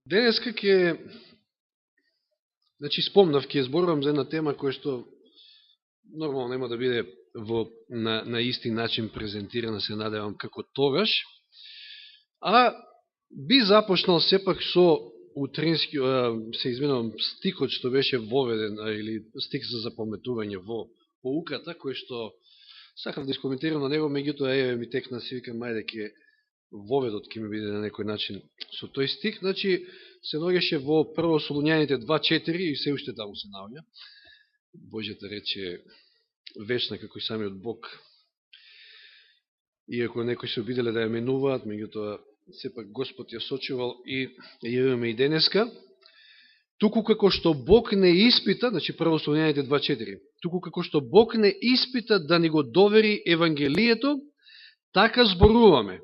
Денеска спомнав, ќе зборувам за една тема која што нормално нема да биде на исти начин презентирана, се надевам, како тогаш, а би започнал сепак со утрински, се извинувам, стикот што беше воведен, или стик за запометување во поуката, кој што сакав да искоментирам на него, меѓутоа ми текна, си викам, мајде ке воведот ќе ми биде на некој начин со тој стих. Значи, се наоѓаше во прво Солуњаните 2.4 и се уште таму се наоѓа. Божјата реч е вечна како и самиот Бог. Иако некои се обиделе да ја менуваат, меѓутоа сепак Господ ја сочувал и ја имаме и денеска. Туку како што Бог не испита, значи прво Солуњаните 2.4, туку како што Бог не испита да ни го довери Евангелието, така зборуваме,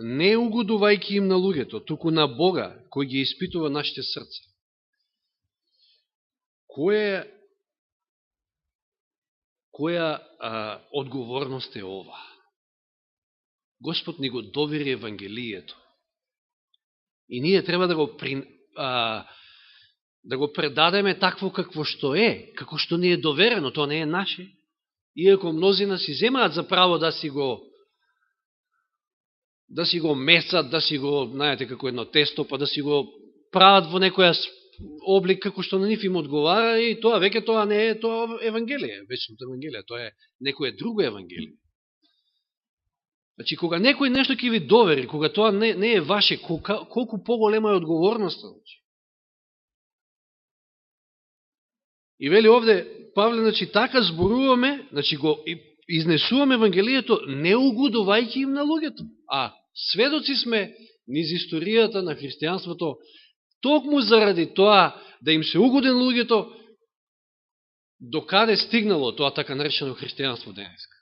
не угодувајќи им на луѓето, туку на Бога, кој ги испитува нашите срца. Која одговорност е ова? Господ ни го довери Евангелието. И ние треба да го предадеме такво какво што е, како што ни е доверено, тоа не е наше. Иако мнозина си земаат за право да си го месат, да си го, знаете, како едно тесто, па да си го прават во некоја облик како што на нив им одговара, и тоа веќе тоа не е тоа Евангелие, вечното Евангелие, тоа е некоја друго Евангелие. Значи, кога некој нешто ќе ви довери, кога тоа не е ваше, колку поголема е одговорноста. И вели овде Павле, значи, така зборуваме, значи го изнесуваме Евангелието, не угодувајќи им на луѓето. А сведоци сме низ историјата на христијанството, токму заради тоа да им се угоден луѓето, докаде стигнало тоа така наречено христијанство денеска.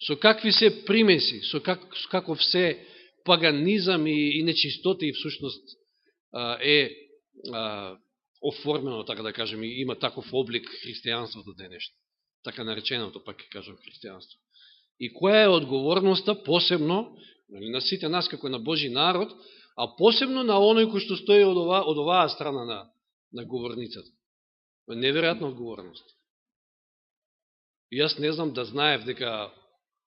Со какви се примеси, со каков се паганизам и нечистоти и всушност е оформено, така да кажем, и има таков облик христијанството денешно. Така нареченото, пак ќе кажам, христијанство. И која е одговорноста, посебно, на сите нас како на Божи народ, а посебно на оној кој што стои од оваа страна на говорницата. Неверојатна одговорност. И јас не знам, да знаев дека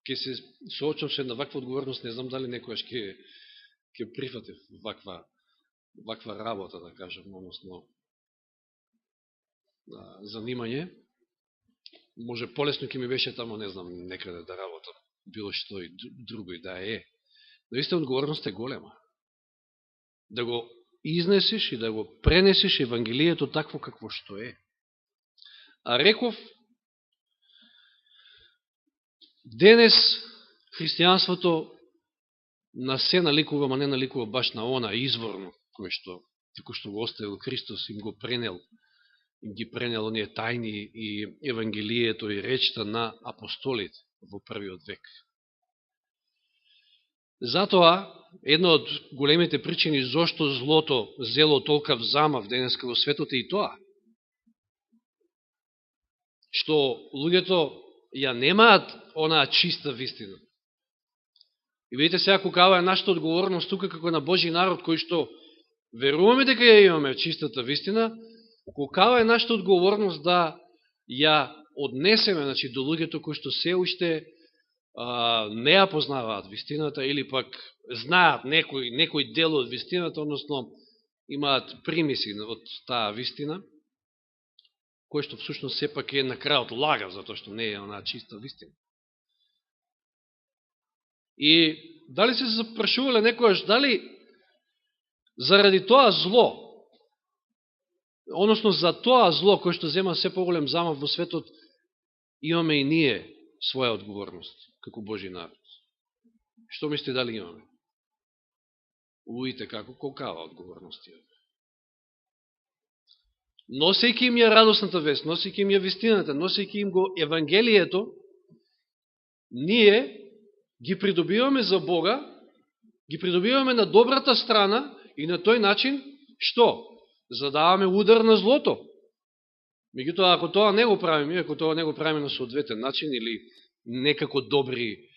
ќе се соочам со една ваква одговорност, не знам дали некојаш ќе прифатив ваква работа, да кажем, односно занимање. Може полесно ќе ми беше тамо, не знам, некаде да работам, било што и друго и да е. Но исто одговорност е голема. Да го изнесеш и да го пренесеш Евангелието такво какво што е. А реков, денес христијанството на се наликува, ма не наликува баш на она изворно, кој што го оставил Христос, им го пренел, им ги пренел оние тајни и Евангелието и речта на апостолите во првиот век. Затоа, една од големите причини зошто злото зело толкав замав денеска во светот е и тоа, што луѓето ја немаат онаа чиста вистина. И видите сега какава е нашата одговорност тука како на Божи народ, кој што веруваме дека ја имаме чистата вистина, какава е нашата одговорност да ја однесеме, значи, до луѓето кои што се уште не ја познаваат вистината, или пак знаат некој дел од вистината, односно имаат примиси од таа вистина, кој што всушност сепак е на крајот лага, затоа што не е онаа чиста вистина. И дали се запрашувале некојаш, дали заради тоа зло, односно за тоа зло кој што зема се поголем замав во светот, имаме и ние своја одговорност како Божи народ. Што мислите, дали имаме? Уите како, колкава одговорност имаме. Носејќи им ја радосната вест, носејќи им ја вистината, носејќи им го Евангелието, ние ги придобиваме за Бога, ги придобиваме на добрата страна и на тој начин, што? Задаваме удар на злото. Меѓутоа, ако тоа не го правиме, ако тоа не го правиме на соодветен начин или некако добри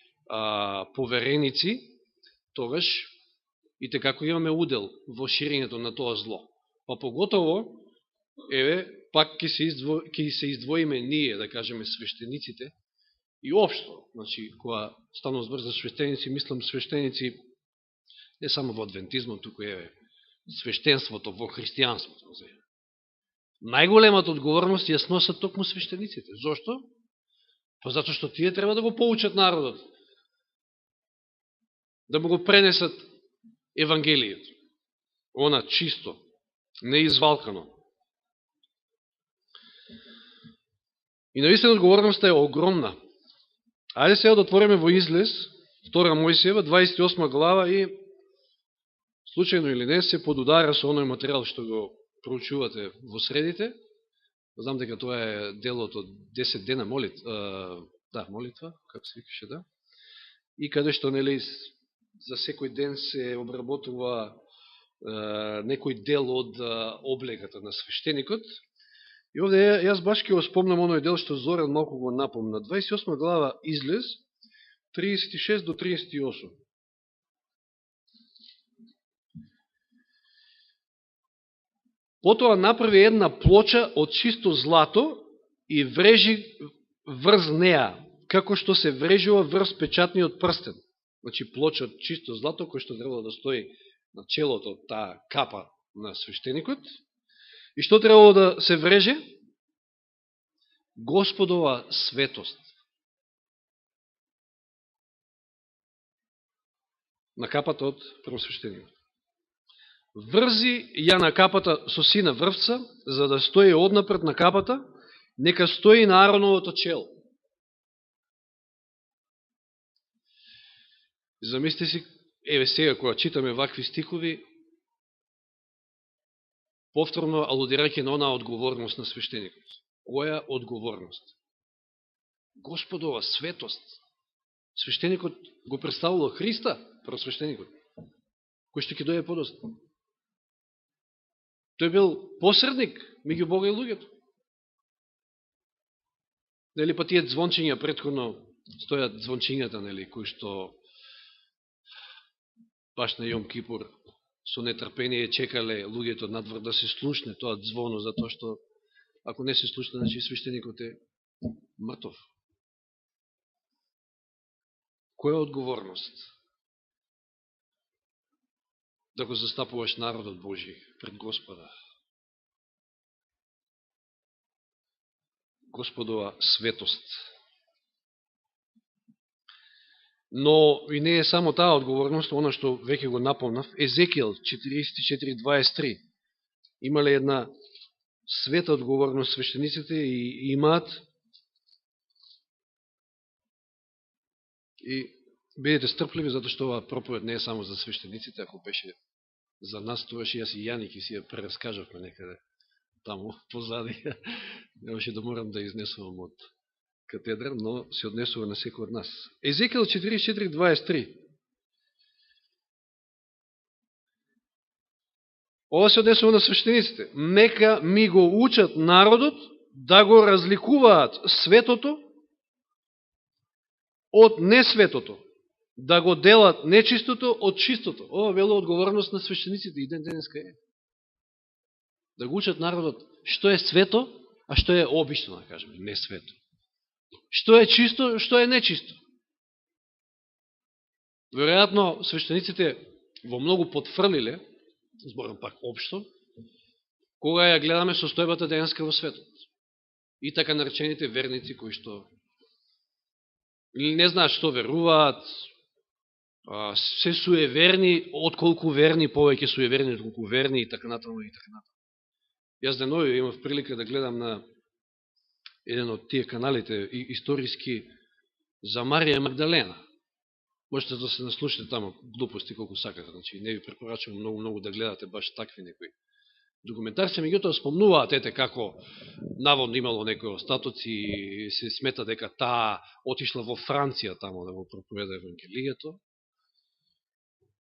повереници, тогаш и те како имаме удел во ширењето на тоа зло. Па поготово, пак ќе се издвоиме ние, да кажеме, свештениците, и општо, значи, кога станам збор за свештеници, мислам свештеници не само во адвентизмот, туку свештенството во христијанството. Најголемата одговорност ја сносат токму свештениците. Зошто? Па затоа што тие треба да го поучат народот, да му го пренесат Евангелието. Она чисто, неизвалкано. И наистина одговорноста е огромна. Ајде сега да отвориме во Излез, 2 Мојсиева, 28 глава и случајно или не се подудара со оној материјал што го проучувате во средите. Знам дека тоа е делот од 10 дена молитва, како се викаше, да. И каде што, нели, за секој ден се обработува некој дел од облегата на свештеникот. И овде јас баш ќе го спомнам оној дел што Зоран малку го напомна. 28 глава Излез, 36 до 38. Потоа направи една плоча од чисто злато и врежи врз неа, како што се врежува врз печатниот прстен. Значи плоча од чисто злато, кој што требало да стои на челото таа капа на свештеникот. И што требало да се вреже? Господова светост. На капата од првосвештеникот. Врзи ја на капата со сина врвца, за да стои однапред на капата, нека стои на Ароновото чело. Замислите си, сега кога читаме вакви стихови, повторно алудирајќи на онаа одговорност на свештеникот. Која одговорност? Господова светост. Свештеникот го представува Христа, првосвештеникот, кој што ќе дојде подоцна. Тој бил посредник меѓу Бога и луѓето. Нели, па тие звончиња претходно стојат звончињата, нели, кои што баш на Јом Кипур со нетрпение чекале луѓето надвор да се слушне тоа звоно, затоа што ако не се слушне, значи свештеникот е мртов. Која одговорност? Да го застапуваш народот Божи пред Господа. Господова светост. Но и не е само таа одговорност, она што веќе го напомнав, Езекијел 44:23. Имале една света одговорност свештениците и имаат. И бидете стрпливи, затоа што ова проповед не е само за свештениците, ако беше за нас, тогаш и јас и Јаник и си ја прераскажавме некаде таму позади. Немаше да морам да изнесувам од катедра, но се однесува на секој од нас. Езекијел 44:23. Ова се однесува на свештениците. Нека ми го учат народот да го разликуваат светото од несветото, да го делат нечистото од чистото. Ова вело одговорност на свештениците и ден денеска е. Да го учат народот што е свето, а што е обично, да кажем, не свето. Што е чисто, што е нечисто. Веројатно свештениците во многу потфрлиле, зборам пак општо, кога ја гледаме состојбата денеска во светот. И така наречените верници кои што не знаат што веруваат, се суеверни, отколку верни, повеќе суеверни, отколку верни и така натаму и така натаму. Јас денови имав прилика да гледам на еден од тие каналите историски за Марија Магдалена. Можете да се наслушате тамо глупости колку сакате, значи не ви препорачувам многу да гледате баш такви некои документарци, меѓутоа спомнуваат како наводно имало некои остатоци и се смета дека таа отишла во Франција тамо да го проповеда Евангелието.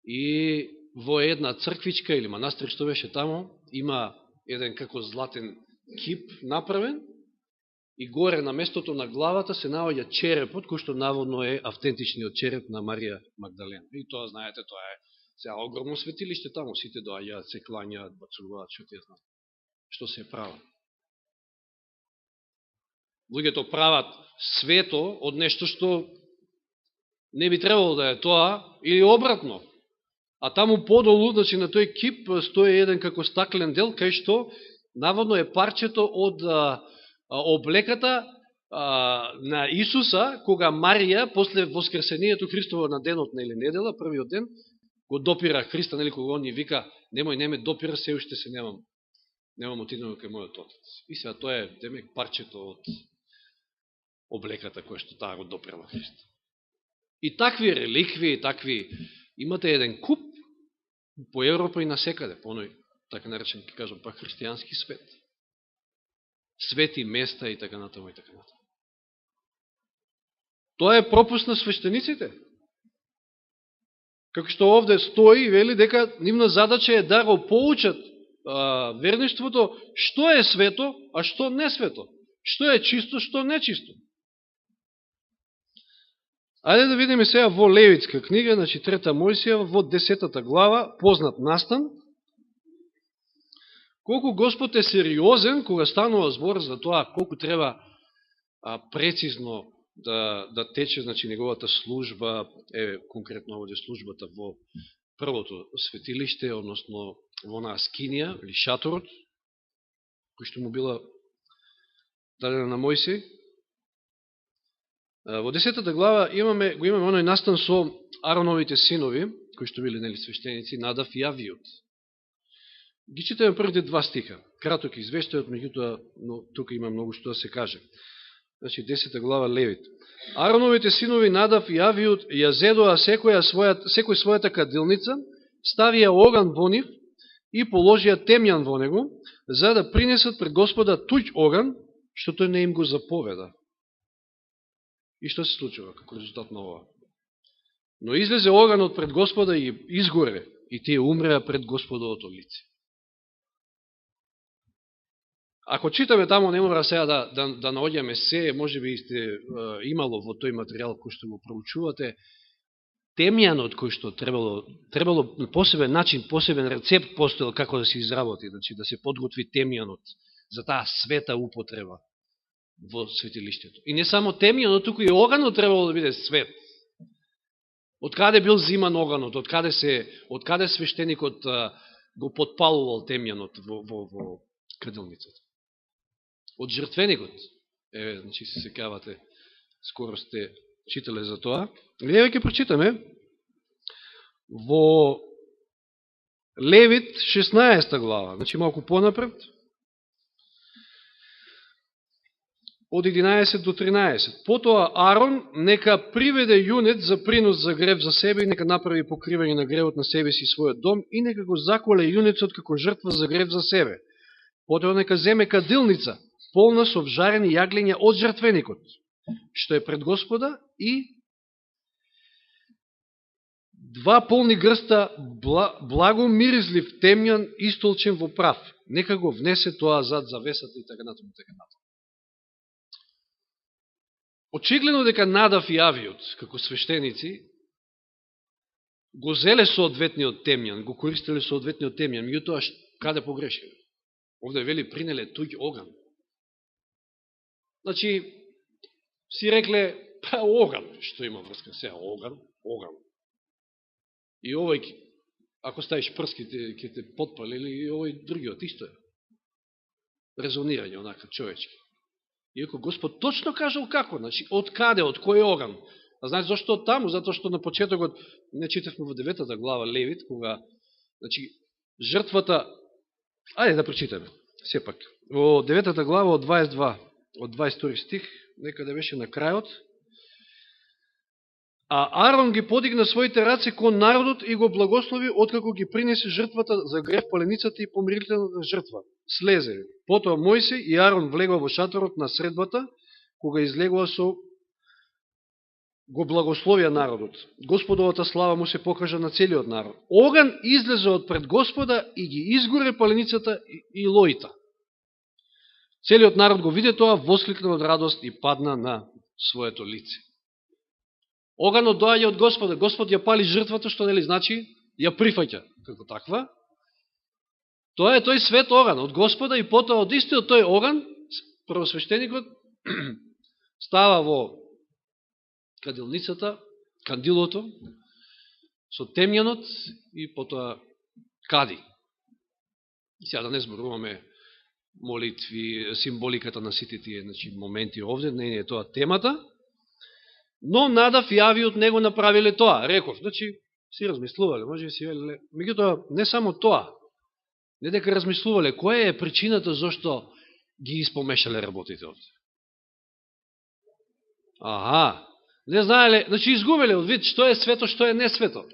И во една црквичка или манастир што беше тамо, има еден како златен кип направен и горе на местото на главата се наоѓа черепот, кој што наводно е автентичниот череп на Марија Магдалена. И тоа, знаете, тоа е Сега огромно светилиште таму, сите доаѓаат, се клањаат, бацуваат, што ти знам. Што се права? Луѓето прават свето од нешто што не би требало да е тоа, или обратно. А таму подолу, значи на тој кип, стои еден како стаклен дел, кај што наводно е парчето од облеката на Исуса, кога Марија, после воскресението Христово на денот или недела, првиот ден, го допира Христа, нели, кога он ни вика, немој, не ме допира, се уште се немам отидено кај мојот отец. И сега тоа е, демек, парчето од облеката која што таа го допрела Христа. И такви реликви, такви, имате еден куп по Европа и насекаде, по оној, така наречен, ке кажам, пак христијански свет. Свети места и така натаму и така натаму. Тоа е пропуст на свештениците. Како што овде стои и вели дека нивна задача е да го поучат верништвото што е свето, а што не свето. Што е чисто, што не чисто. Ајде да видиме сега во Левитска книга, значи 3 Мојсија, во 10 глава, познат настан, колку Господ е сериозен кога станува збор за тоа колку треба прецизно да тече, значи, неговата служба, конкретно овде службата во првото светилиште, односно во онаа скинија, или шаторот, кој што му била дадена на Мојсија. Во 10 глава го имаме оној настан со Ароновите синови, кои што били, нели, свештеници, Надав и Авиот. Ги читаме првите 2 стиха. Краток извештајот, меѓутоа, но тука има многу што да се каже. Значи, 10 глава Левит. Ароновите синови Надав и Авиот ја зедоа секој својата кадилница, ставија оган во нив и положија темјан во него, за да принесат пред Господа туѓ оган, што тој не им го заповеда. И што се случува како резултат на ова? Но излезе оганот пред Господа и изгоре, и тие умреа пред Господовото лице. Ако читаме тамо, не мора сега да наоѓаме се, може би сте имало во тој материјал кој што го проучувате, темјанот кој што требало посебен начин, посебен рецепт постоел како да се изработи, значи да се подготви темјанот за таа света употреба во светилиштето. И не само темјанот, туку и оганот требало да биде свет. Од каде бил зиман оганот, од каде свештеникот го подпалувал темјанот во крадилницата? Од жртвеникот. Значи се секавате, скоро сте читале за тоа. Еве ќе прочитаме во Левит 16 глава, значи малку понапред, од 11 до 13. Потоа Арон нека приведе јунет за принос за грев за себе и нека направи покривање на гревот на себе си и својот дом и нека го заколе јунецот како жртва за грев за себе. Потоа нека земе кадилница, полна со вжарени јаглења од жртвеникот, што е пред Господа, и 2 полни грста благо миризлив темјан истолчен во прав. Нека го внесе тоа зад завесата и така натаму, така натаму. Очигледно дека Надав и Авиот, како свештеници, го зеле соодветниот темјан, го користеле соодветниот темјан, меѓутоа каде погрешиле? Овде вели принеле туѓ оган. Значи, си рекле, оган, што има врска сега, оган. И овој, ако ставиш прски, ќе те подпали, или овој другиот, исто е. Резонирање, онака, човечки. Иако Господ точно кажал како, значи, од каде, од кој оган. А знаете зашто од таму? Затоа што на почетокот, не читавме во 9 глава Левит, кога, значи, жртвата, ајде да прочитаме, сепак. Во 9 глава од 22, од 22 стих, некаде беше на крајот. А Арон ги подигна своите раце кон народот и го благослови, откако ги принесе жртвата за грев, паленицата и помирителната жртва. Слезе. Потоа Мојсей и Арон влегува во шаторот на средбата, кога излегува го благословија народот. Господовата слава му се покажа на целиот народ. Оган излезе од пред Господа и ги изгоре паленицата и лојта. Целиот народ го виде тоа, воскликна од радост и падна на своето лице. Оганот доаѓа од Господа. Господ ја пали жртвата, што нели значи? ја прифаќа како таква, тоа е тој свет оган од Господа и потоа од истиот тој оган, првосвештеникот става во кадилницата, кандилото, со темјанот и потоа кади. Сега да не зборуваме молитви, символиката на сите тие моменти овде, не е тоа темата, но Надав и Авиот него направиле тоа, реков, си размислувале, може би си велеле, меѓутоа не само тоа, не дека размислувале, која е причината зашто ги испомешале работите овде. Не знаеле, изгубеле од вид што е свето, што е не свето.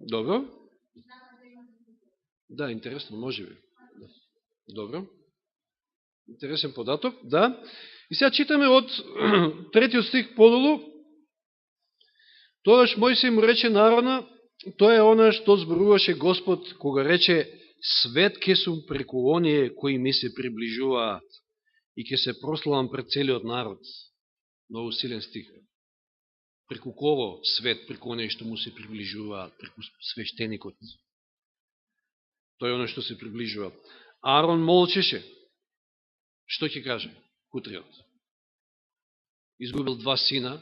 Добро. Да, интересно, може би. Добро. Интересен податок, да. И сега читаме од 3 стих подолу. Тогаш Мојсей му рече на Аарона, тоа е она што зборуваше Господ, кога рече, свет ке сум преку оние кои ми се приближуваат и ке се прославам пред целиот народ. Много силен стих. Преку кого свет, преку оние што му се приближуваат, преку свештеникот. Тој е оно што се приближува. Аарон молчеше. Што ќе каже? Кутриот. Изгубил 2 сина.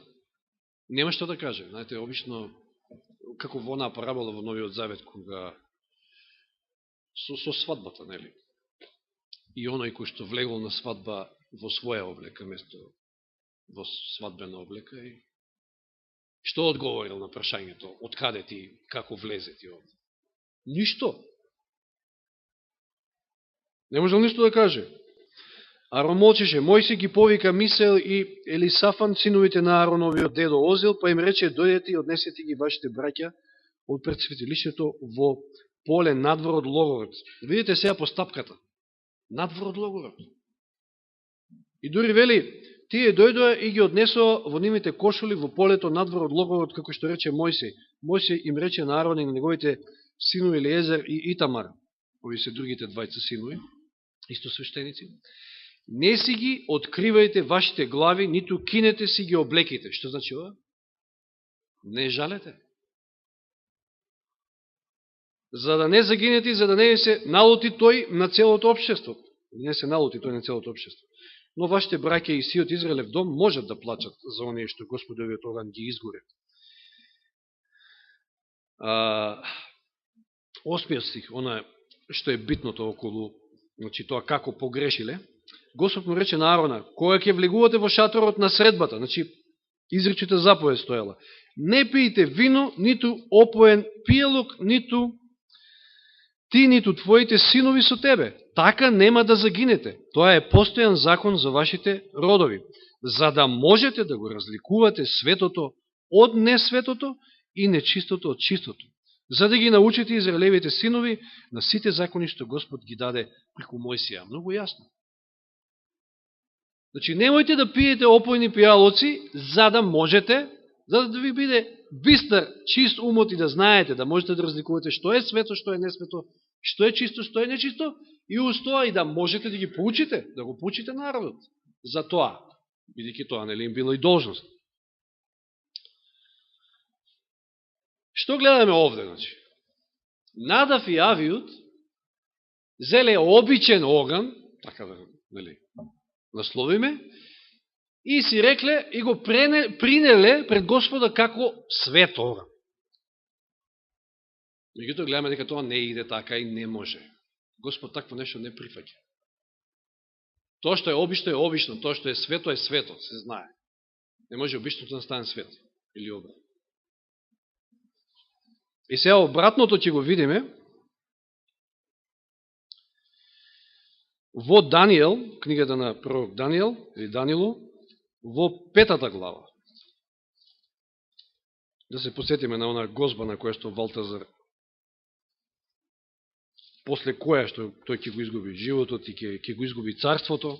Нема што да каже. Знаете, обично, како во онаа парабола во Новиот Завет, кога со свадбата, нели? И оној кој што влегол на свадба во своја облека, место во свадбена облека. И што одговорил на прашањето? Од каде ти, како влезе ти овде? Ништо. Не можел ништо да каже. Арон молчеше. Мојсей ги повика Мисаел и Елисафан, синовите на Ароновиот дедо Озил, па им рече, дојдете и однесете ги вашите браќа од пред светилиштето во поле надвор од логорот. Видите сега по стапката. Надвор од логорот. И дури вели, тие дојдоа и ги однесоа во нивните кошули во полето надвор од логорот, како што рече Мојсей. Мојсей им рече на Арон и на неговите синови Елиезер и Итамар, ови се другите двајца синови, исто свештеници, не си ги откривајте вашите глави, ниту кинете си ги облеките. Што значи ова? Не жалете. За да не загинете, за да не се налути тој на целото општество. Не се налути тој на целото општество. Но вашите браќа и сиот Израелев дом можат да плачат за оние што Господовиот оган ги изгоре. 8 стих, она што е битното околу, тоа како погрешиле. Господ му рече на Арона, кога ќе влегувате во шаторот на средбата, изречита заповед стоела, не пиете вино, ниту опоен пијалок, ниту ти, ниту твоите синови со тебе. Така нема да загинете. Тоа е постојан закон за вашите родови, за да можете да го разликувате светото од несветото и нечистото од чистото, за да ги научите израелевите синови на сите закони што Господ ги даде преку Мојсија. Многу јасно. Немојте да пиете опојни пијалоци, за да можете, за да ви биде бистар, чист умот и да знаете, да можете да разликувате што е свето, што е несвето, што е чисто, што е нечисто, и устоа и да можете да ги поучите, да го поучите народот за тоа, бидејќи тоа нели им било и должност. Што гледаме овде, Надав и Авиот зеле обичен оган, така да, нели, насловиме, и си рекле и го принеле пред Господа како свет оган. Меѓутоа гледаме дека тоа не иде така и не може. Господ такво нешто не прифаќа. Тоа што е обично, тоа што е свето, се знае. Не може обичното да стане свет или обратно. И сега обратното ќе го видиме во Данијел, книгата на пророк Данијел, или Данило, во 5 глава. Да се посетиме на она гозба на која што Валтазар, после која што тој ќе го изгуби животот и ќе го изгуби царството,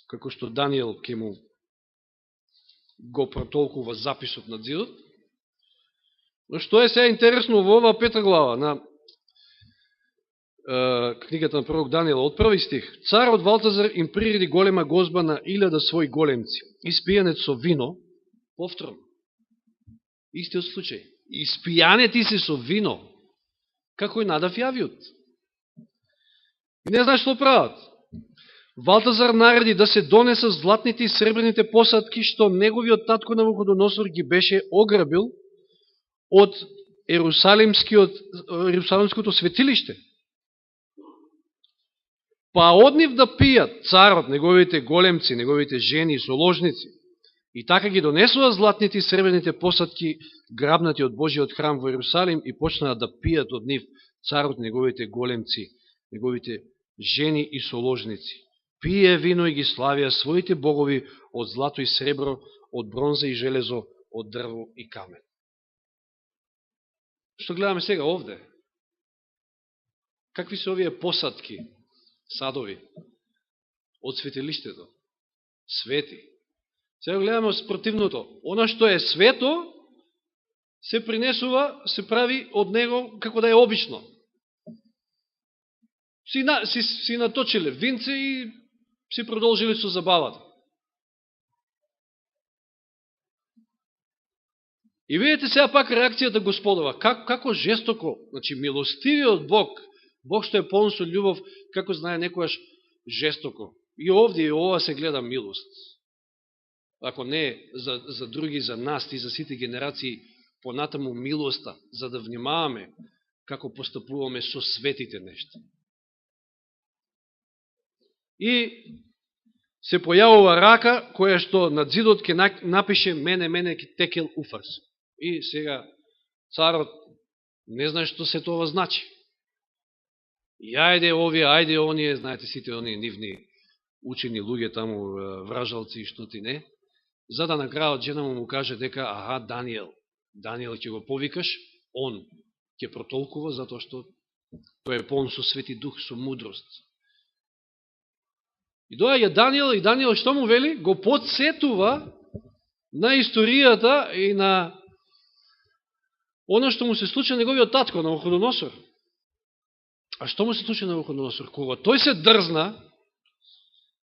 како што Данијел ќе му го протолкува записот на зидот. Но што е сега интересно во оваа 5 глава книгата на пророк Данијел, од први стих. Царот Валтазар им приреди голема гозба на 1000 своји големци, испијанет со вино, повторно. Истиот случај. Испијанети се со вино, како и надав јавиот. И не знаеш што прават. Валтазар нареди да се донесат златните и сребрените посадки, што неговиот татко Навуходоносор ги беше ограбил од Ерусалимското светилиште. Па од нив да пијат царот, неговите големци, неговите жени и соложници, и така ги донесува златните и сребрените посадки, грабнати од Божиот храм во Ерусалим, и почнаа да пијат од нив царот, неговите големци, неговите жени и соложници. Пие вино и ги славија своите богови од злато и сребро, од бронза и железо, од дрво и камен. Што гледаме сега овде? Какви се овие посадки, садови, од светилиштето? Свети. Сега гледаме спротивното. Она што е свето, се принесува, се прави од него како да е обично. Си наточиле винце и си продолжили со забавата. И видите сега пак реакцијата Господова. Како жестоко, значи милостивиот Бог, Бог што е полн со љубов, како знае некојаш жестоко. И овде и ова се гледа милост. Ако не за други, за нас и за сите генерации, понатаму милоста, за да внимаваме како постапуваме со светите нешта. И се појавува рака, која што над зидот ќе напише мене ке текел уфарс. И сега царот не знае што се тоа значи. И ајде овие, ајде оние, знаете сите оние нивни учени луѓе таму, вражалци и што ти не, за да на крајот жена му каже дека, Данијел ќе го повикаш, он ќе протолкува, затоа што тој е полн со свети дух, со мудрост. И доаѓа Данијел, и Данијел што му вели? Го подсетува на историјата и на оно што му се случи на неговиот татко, на Навуходоносор. А што му се случи на Навуходоносор? Кога тој се дрзна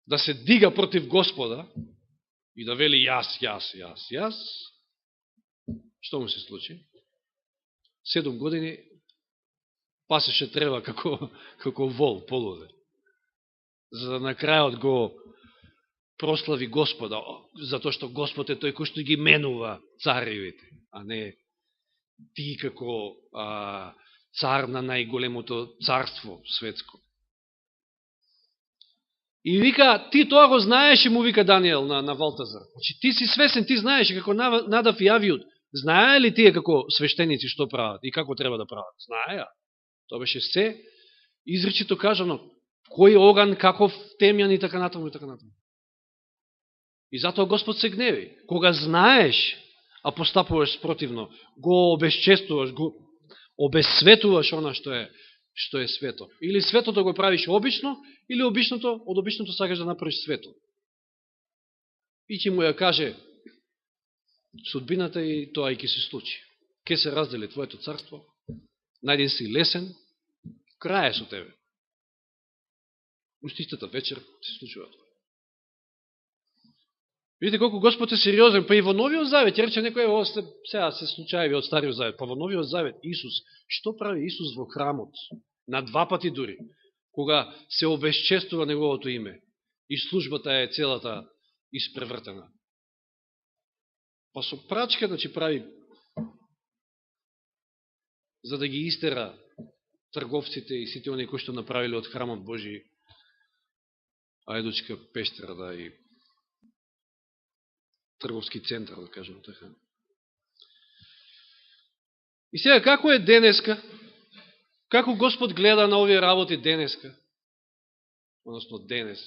да се дига против Господа и да вели јас, што му се случи? 7 години пасеше трева како вол, полуде. За да на крајот го прослави Господа, затоа што Господ е тој кој што ги менува царевите, а не ти како цар на најголемото царство светско. И вика, ти тоа го знаеш, и му вика Данијел на Валтазар. Значи, ти си свесен, ти знаеш како Надав и Јавиот. Знае ли тие како свештеници што прават и како треба да прават? Знаеа. Тоа беше се изречито кажано. Кој оган, каков темјан и така натаму и така натаму. И затоа Господ се гневи. Кога знаеш, а постапуваш спротивно, го обесчестуваш, го обесветуваш она што е свето. Или светото го правиш обично, или од обичното сакаш да направиш свето. И ќе му ја каже судбината и тоа и ќе се случи. Ке се раздели твоето царство, најден си лесен, крај со тебе. Уште истата вечер се случува тоа. Видите колку Господ е сериозен, па и во Новиот Завет, ја рече некој, сега се случаеви од Стариот Завет, па во Новиот Завет, Исус, што прави Исус во храмот? На 2 пати дури, кога се обесчестува неговото име и службата е целата испревртена. Па со прачка, значи прави, за да ги истера трговците и сите оние кои што направиле од храмот Божи ајдучка пештера, да, и трговски центар, да кажем така. И сега, како е денеска? Како Господ гледа на овие работи денеска? Односно денес.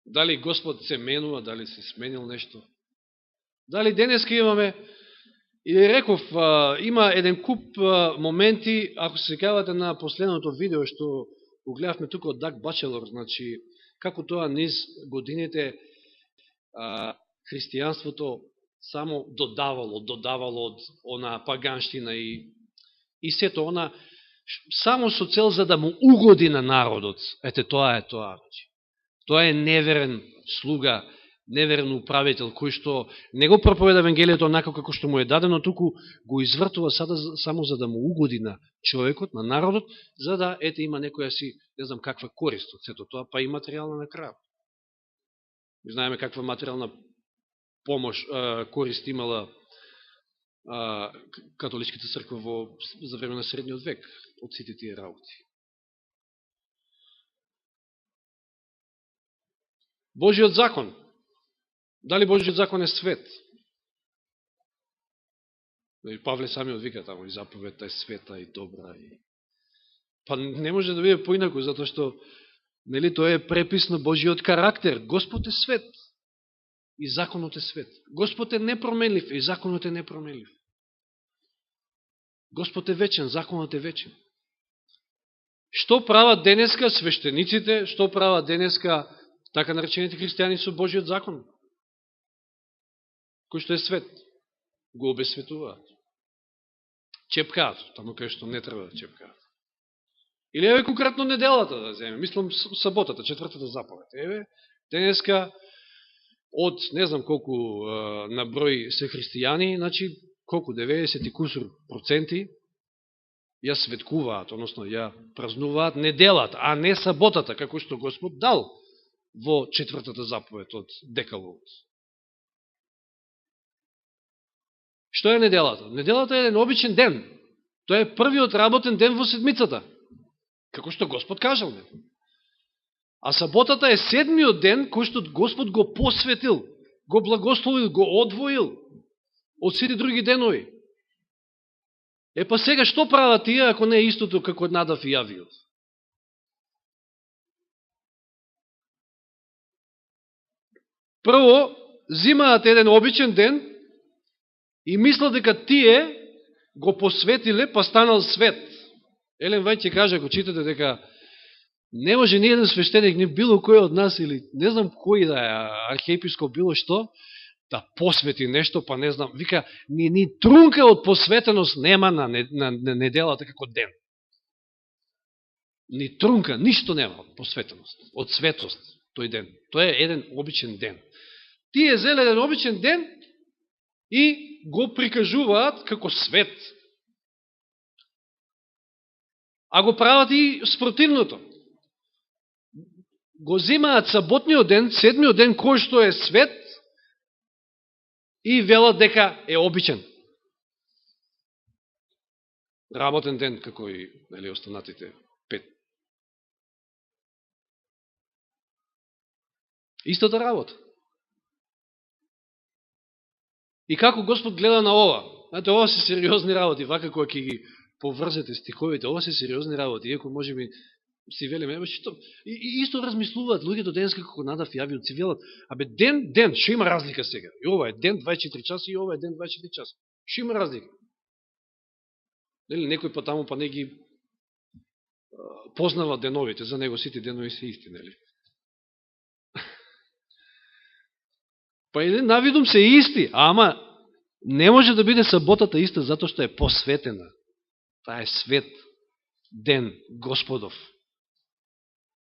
Дали Господ се менува, дали се сменил нешто? Дали денеска имаме, и реков, има еден куп моменти, ако се сеќавате на последното видео што го гледавме тука од Даг Бачелор, значи, како тоа низ годините христијанството само додавало од она паганштина и сето она само со цел за да му угоди на народот. Ете, тоа е тоа. Тоа е неверен слуга, неверен управител, кој што не го проповеда Евангелието онако како што му е дадено, туку го извртува само за да му угоди на човекот, на народот, за да, ете, има некоја си, не знам каква корист од сето тоа, па и материјална на крај. Знаеме каква материјална помош, корист имала католичката црква за време на средниот век од сите тие работи. Божиот закон. Дали Божиот закон е свет? Павле самиот вика тамо, и заповедта е света и добра. Па не може да биде поинако, затоа што нели, тоа е препис на Божиот карактер. Господ е свет и законот е свет. Господ е непроменлив и законот е непроменлив. Господ е вечен, законот е вечен. Што прават денеска свештениците, што прават денеска така наречените христијани со Божиот закон? Кој што е свет, го обесветуваат. Чепкаат, тамо кај што не треба да чепкаат. Или еве конкретно неделата да земе, мислам саботата, четвртата заповед. Еве, денеска од не знам колку на број се христијани, значи колку 90 и кусур проценти ја светкуваат, односно ја празнуваат неделата, а не саботата, како што Господ дал во четвртата заповед од Декалогот. Што е неделата? Неделата е еден обичен ден. Тоа е првиот работен ден во седмицата, како што Господ кажал. А саботата е седмиот ден кој што Господ го посветил, го благословил, го одвоил од сите други денови. Па сега што прават тие, ако не е истото како Надав и Авиот? Прво, зимаат еден обичен ден и мислат дека тие го посветиле, па станал свет. Елен Вајд ќе каже, ако читате, дека не може ни еден свештеник, ни било кој од нас, или не знам кој да е, архиепископ, било што, да посвети нешто, па не знам, вика, ни трунка од посветеност нема на неделата како ден. Ни трунка, ништо нема од посветеност, од светост тој ден. Тоа е еден обичен ден. Тие зеле еден обичен ден и го прикажуваат како свет. А го прават и спротивното. Го земаат саботниот ден, седмиот ден, кој што е свет, и велат дека е обичен. Работен ден, како и останатите 5. Истата работа. И како Господ гледа на ова? Знаете, ова се сериозни работи, вака кога ќе ги поврзете стиховите, ова се сериозни работи, иако може би си велиме, и исто размислуваат луѓето денеска како Надав и Авиот, си велат, ден, шо има разлика сега? И ова е ден 24 часа и ова е ден 24 часа. Шо има разлика? Некој па таму па не ги познава деновите, за него сите денови се исти, нели? Па и навидум се исти, ама не може да биде саботата иста, затоа што е посветена. Таа е свет ден Господов.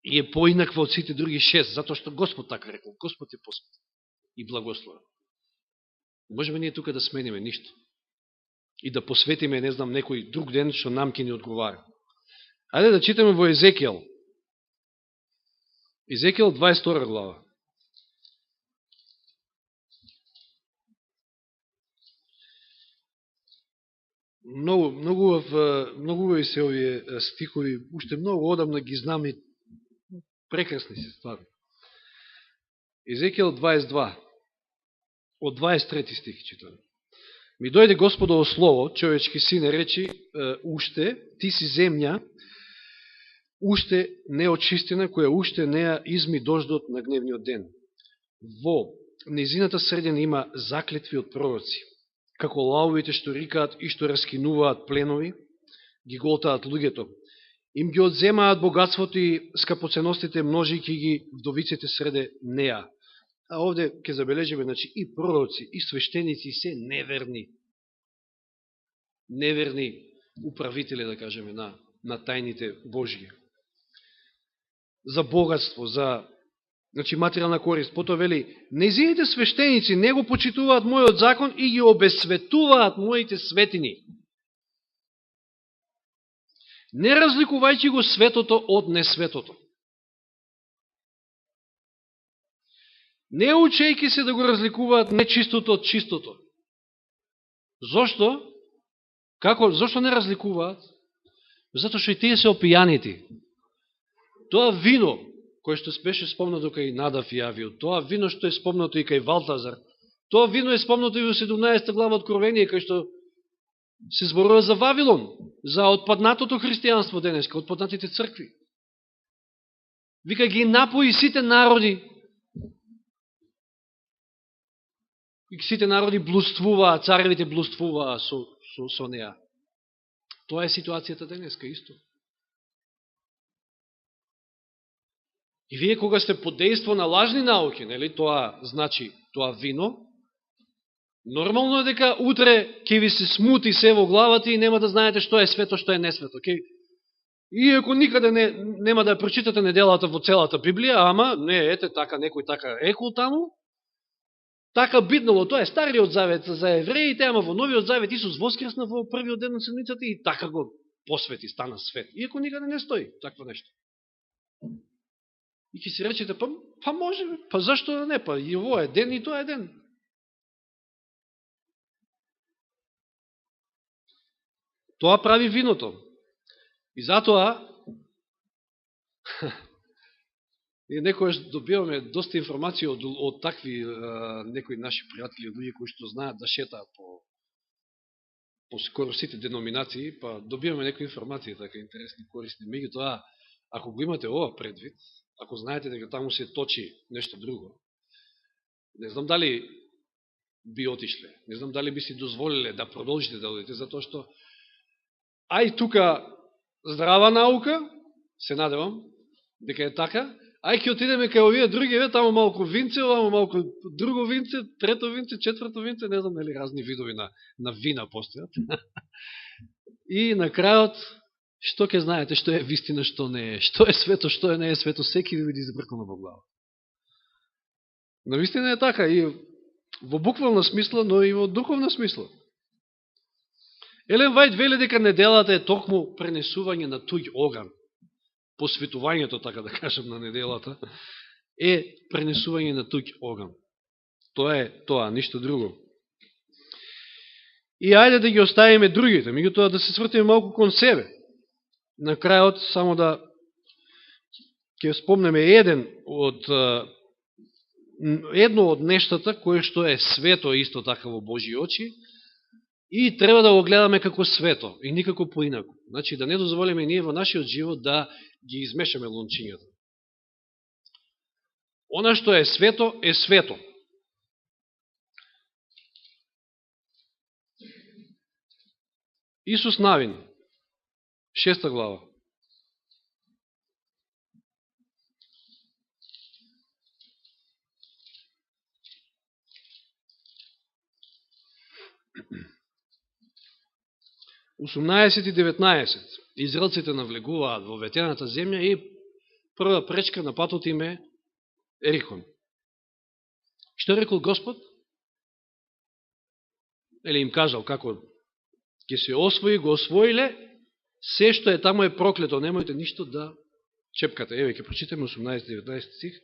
И е поинаква од сите други 6, затоа што Господ така рекол. Господ е посветен и благословен. Можеме ние тука да смениме ништо. И да посветиме, не знам, некој друг ден што нам ќе ни одговара. Ајде да читаме во Езекијел. Езекијел 22 глава. Многу убави се овие стихови, уште многу одамна ги знам и прекрасни се стварно. Езекијел 22, од 23 стих читаме. Ми дојде Господово слово, човечки сине, речи, уште, ти си земја, уште не очистена, која уште не ја изми дождот на гневниот ден. Во незината средина има заклетви од пророци, како лавовите што рикаат и што раскинуваат пленови, ги голтаат луѓето. Им ги одземаат богатството и скапоценностите, множики ги вдовиците среде неа. А овде ќе забележиме, значи, и пророци, и свештеници се неверни. Неверни управители, да кажеме, на на тајните Божји. За богатство, за материјална корист. Потоа вели, нејзините свештеници не го почитуваат мојот закон и ги обесветуваат моите светини. Не разликувајќи го светото од несветото. Не учејќи се да го разликуваат нечистото од чистото. Зошто? Зошто не разликуваат? Зато што и тие се опијаници. Тоа вино, кој што беше спомнато кај Надав и Авио, тоа вино што е спомнато и кај Валтазар, тоа вино е спомнато и во 17 глава Откровение, кај што се зборува за Вавилон, за отпаднатото христијанство денеска, отпаднатите цркви. Вика, ги напои сите народи. И сите народи блудствуваа, царевите блудствуваа со неа. Тоа е ситуацијата денеска исто. И вие кога сте под дејство на лажни науки, нели, тоа значи тоа вино, нормално е дека утре ќе ви се смути се во главата и нема да знаете што е свето, што е несвето. Иако никаде нема да прочитате неделата во целата Библија, ама не, ете така, некој така рекол таму, така биднало, тоа е Стариот завет за евреите, ама во Новиот завет Исус воскресна во првиот ден на седмицата и така го посвети, стана свет. Иако никаде не стои такво нешто. И ќе си речете, па може, па зашто не, па и ово е ден и тоа е ден. Тоа прави виното. И затоа и некојаш добиваме доста информација од такви некои наши пријатели, од луѓе кои што знаат да шетаат по скоро сите деноминации, па добиваме некои информации така интересни, корисни. Меѓутоа, ако го имате ова предвид, ако знаете дека таму се точи нешто друго, не знам дали би отишле, не знам дали би си дозволиле да продолжите да одите, затоа што ај тука здрава наука, се надевам дека е така, ај ќе отидеме кај овие други, таму малку винце, овамо малку друго винце, трето винце, четврто винце, не знам дали разни видови на вина постојат. И на крајот, што ќе знаете, што е вистина, што не е, што е свето, што е не е свето, секи ви биде избркано во глава. Навистина е така, и во буквална смисла, но и во духовна смисла. Елен Вајд вели дека неделата е токму пренесување на туѓ оган. Посветувањето, така да кажем, на неделата е пренесување на туѓ оган. Тоа е тоа, ништо друго. И ајде да ги оставиме другите, меѓутоа да се свртиме малку кон себе. На крајот, само да ќе спомнеме едно од нештата кое што е свето исто така во Божји очи и треба да го гледаме како свето и никако поинако. Значи да не дозволиме ние во нашиот живот да ги измешаме лончињата. Она што е свето, е свето. Исус Навин, 6 глава. Осумнаесет и 19. Израелците навлегуваат во ветената земја и прва пречка на патот им е Ерихон. Што рекол Господ? Или им кажал како ќе се освои, го освоиле, се што е таму е проклето, немојте ништо да чепкате. Еве, ќе прочитаме 18-19 стих.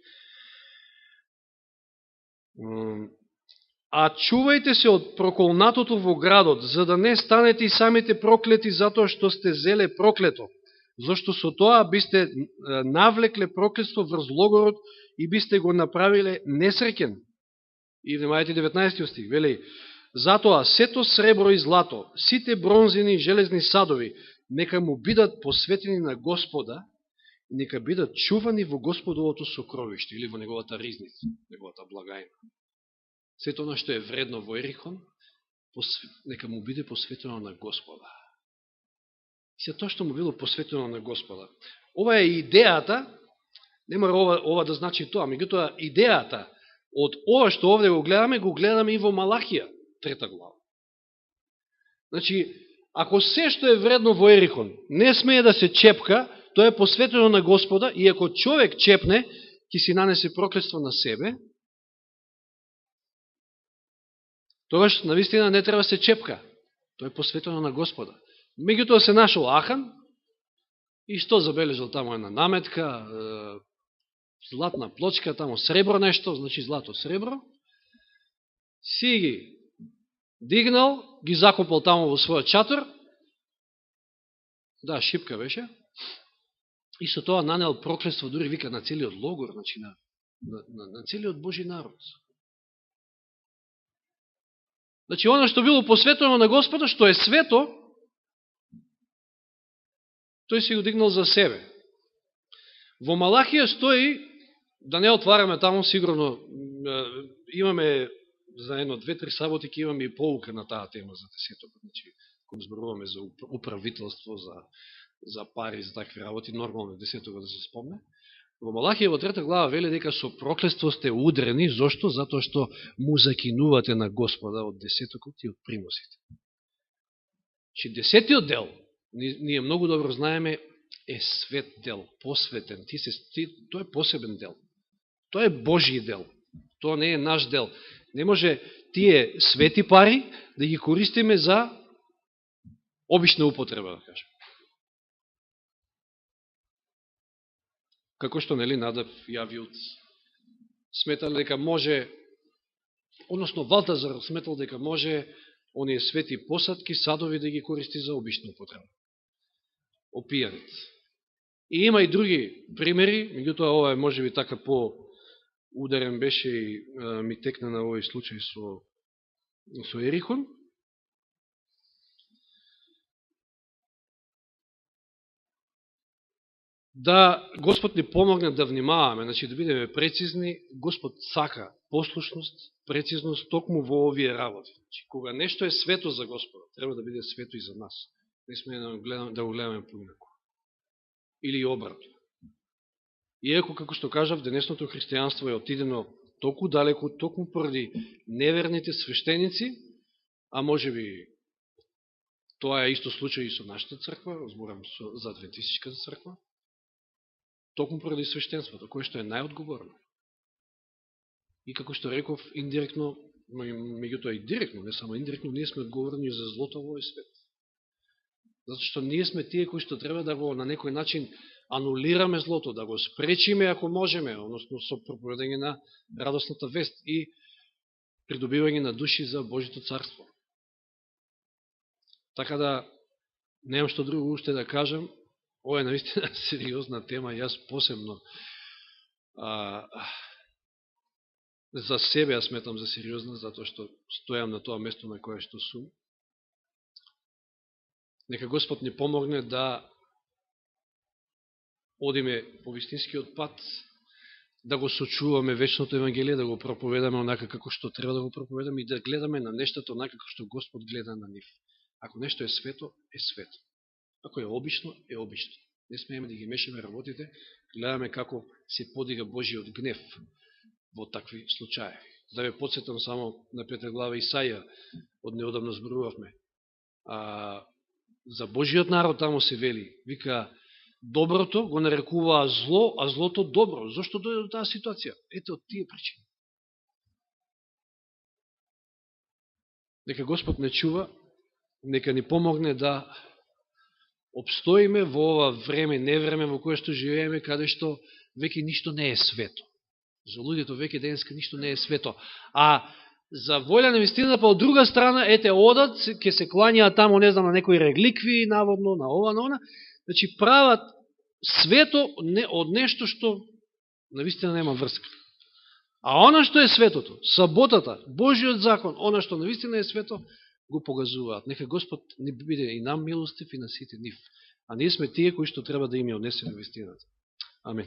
А чувајте се од проколнатото во градот, за да не станете и самите проклети затоа што сте зеле проклето. Зашто со тоа бисте навлекле проклетство врз логорот и бисте го направиле несреќен. И внимајте 19 стих, вели, затоа сето сребро и злато, сите бронзини и железни садови, нека му бидат посветени на Господа, нека бидат чувани во Господовото сокровиште, или во неговата ризница, неговата благајна. Сето оно што е вредно во Ерихон, нека му биде посветено на Господа. И се тоа што му било посветено на Господа. Ова е идејата, не мора ова да значи тоа, меѓутоа идејата од ова што овде го гледаме и во Малахија, 3 глава. Значи, ако се што е вредно во Ерихон не смее да се чепка, тоа е посветено на Господа, и ако човек чепне, ќе си нанесе проклетство на себе, тогаш навистина не треба се чепка. Тоа е посветено на Господа. Меѓутоа се нашол Ахан, и што забележал тамо една наметка, златна плочка, тамо сребро нешто, значи злато сребро, си ги дигнал, ги закопал тамо во својот чатор, да, шипка беше, и со тоа нанел проклетство, дури вика на целиот логор, значи на целиот Божи народ. Значи, оно што било посветено на Господа, што е свето, тој си го дигнал за себе. Во Малахија стои, да не отвараме таму, сигурно имаме за едно, 2-3 саботи, ќе имаме и поука на таа тема за десетокот. Значи, кога зборуваме за управителство, за пари, за такви работи, нормално десетокот да се спомне. Во Малахија во 3 глава вели дека со проклетство сте удрени, зошто? Затоа што му закинувате на Господа од десетокот и од приносите. Че десетиот дел, ние многу добро знаеме, е свет дел, посветен. Тоа е посебен дел. Тоа е Божи дел. Тоа не е наш дел. Не може тие свети пари да ги користиме за обична употреба, да кажем. Како што, нели, Надав и Авиот сметал дека може, односно Валтазар сметал дека може оние свети посадки, садови да ги користи за обична употреба. Опијаните. И има и други примери, меѓутоа ова е можеби така по-ударен беше и ми текна на овој случај со Ерихон. Да Господ ни помогне да внимаваме, значи да бидеме прецизни. Господ сака послушност, прецизност токму во овие работи. Значи, кога нешто е свето за Господа, треба да биде свето и за нас. Не сме да го гледаме поинаку. Или обратно. Иако, како што кажав, денесното христијанство е отидено толку далеко, токму поради неверните свештеници, а може би тоа е исто случај и со нашата црква, зборам за адвентистичката црква, токму поради свештенството, кое што е најодговорно. И како што реков, индиректно, меѓутоа и директно, не само индиректно, ние сме одговорни за злото во овој свет. Зато што ние сме тие кои што треба да го на некој начин анулираме злото, да го спречиме ако можеме, односно со проповедање на радосната вест и придобивање на души за Божито царство. Така да, немам што друго уште да кажам, ова е наистина сериозна тема, јас посебно за себе ја сметам за сериозна, затоа што стојам на тоа место на кое што сум. Нека Господ ни помогне да одиме по вистинскиот пат, да го сочуваме вечното Евангелие, да го проповедаме онака како што треба да го проповедаме и да гледаме на нештата онака како што Господ гледа на нив. Ако нешто е свето, е свето. Ако е обично, е обично. Не смееме да ги мешаме работите, гледаме како се подига Божиот гнев во такви случаи. Да ве подсетам само на 5 глава Исаија, од неодамно зборувавме. За Божиот народ тамо се вели, вика, доброто го нарекуваа зло, а злото добро. Зошто дојде до таа ситуација? Ете од тие причини. Нека Господ не чува, нека ни помогне да обстоиме во ова време, невреме во кое што живееме, каде што веќе ништо не е свето. За луѓето веќе денеска ништо не е свето. А за волја на вистина, па од друга страна, ете, одат, ќе се клањаат тамо, не знам, на некои регликви, наводно, на ова, на она. Значи, прават свето од нешто што на вистина нема врска. А она што е светото, саботата, Божиот закон, она што на вистина е свето, го погазуваат. Нека Господ не биде и нам милостив и на сите нив. А ние сме тие кои што треба да им ја однесеме вистината. Амин.